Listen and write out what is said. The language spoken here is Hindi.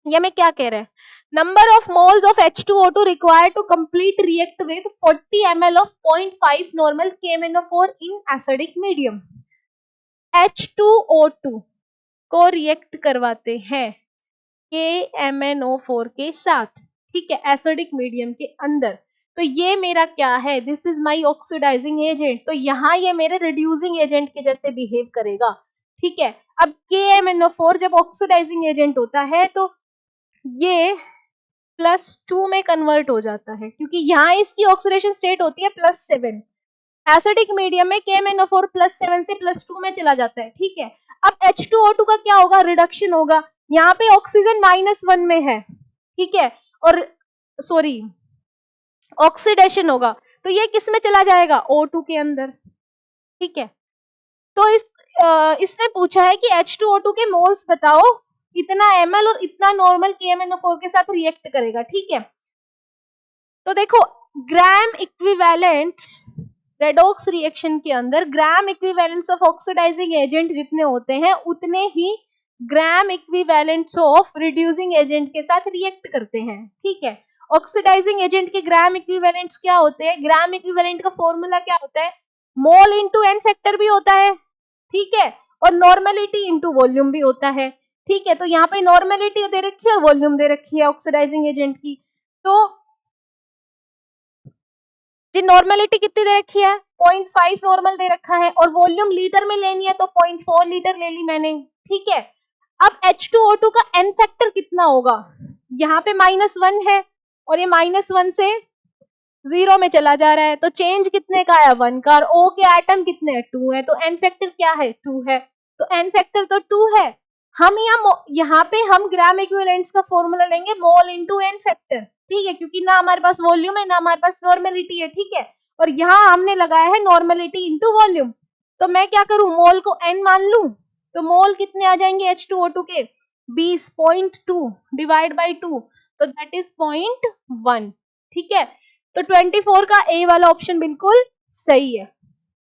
ये में क्या कह रहा है, number of moles of H2O2 required to complete react with 40 ml of 0.5 normal KMnO4 in acidic medium. H2O2 को रिएक्ट करवाते हैं KMnO4 के साथ, ठीक है, एसिडिक मीडियम के अंदर। तो ये मेरा क्या है, this is my oxidising agent, तो यहाँ ये मेरे रिड्यूसिंग एजेंट के जैसे बिहेव करेगा, ठीक है। अब KMnO4 जब ऑक्सीडाइजिंग एजेंट होता है तो ये +2 में कन्वर्ट हो जाता है, क्योंकि यहाँ इसकी ऑक्सीडेशन स्टेट होती है +7। एसिडिक मीडियम में KMnO4 +7 से +2 में चला जाता है, ठीक है। अब H2O2 का क्या होगा, रिडक्शन होगा, यहाँ पे ऑक्सीजन -1 में है, ठीक है, और सॉरी ऑक्सीडेशन होगा, तो ये किस में चला जाएगा, O2 के अंदर, ठीक है। तो इसने पूछा है कि H2O2 के मोल्स बताओ, इतना ml और इतना नॉर्मल KMnO4 के साथ रिएक्ट करेगा, ठीक है। तो देखो ग्राम इक्विवेलेंट रेडॉक्स रिएक्शन के अंदर ग्राम इक्विवेलेंट्स ऑफ ऑक्सीडाइजिंग एजेंट जितने होते हैं उतने ही ग्राम इक्विवेलेंट्स ऑफ रिड्यूसिंग एजेंट के साथ रिएक्ट करते हैं, ठीक है। ऑक्सीडाइजिंग एजेंट के ग्राम इक्विवेलेंट्स क्या होते हैं, ग्राम इक्विवेलेंट का फॉर्मूला क्या होता है, मोल इंटू एन फैक्टर भी होता है, ठीक है, और नॉर्मेलिटी इंटू वॉल्यूम भी होता है, ठीक है। तो यहाँ पे नॉर्मेलिटी दे रखी है और वॉल्यूम दे रखी है ऑक्सीडाइजिंग एजेंट की। तो जी नॉर्मेलिटी कितनी दे रखी है, 0.5 नॉर्मल दे रखा है, और वॉल्यूम लीटर में लेनी है तो 0.4 लीटर ले ली मैंने, ठीक है। अब H2O2 का एन फैक्टर कितना होगा, यहाँ पे -1 है और ये -1 से 0 में चला जा रहा है, तो चेंज कितने का है, 1 का, और O के एटम कितने हैं, 2 है, तो एन फैक्टर क्या है, 2 है, तो एन फैक्टर तो 2 है। हम यहाँ पे हम ग्राम इक्विवेलेंट्स का फॉर्मूला लेंगे मोल इंटू एन फैक्टर, ठीक है, क्योंकि ना हमारे पास वॉल्यूम है ना हमारे पास नॉर्मेलिटी है, ठीक है, और यहाँ हमने लगाया है नॉर्मेलिटी इंटू वॉल्यूम। तो मैं क्या करूं, मोल को n मान लूं, तो मोल कितने आ जाएंगे H2O2 के, 20.2 डिवाइड बाई 2, तो दैट इज 0.1, ठीक है। तो 24 का ए वाला ऑप्शन बिल्कुल सही है।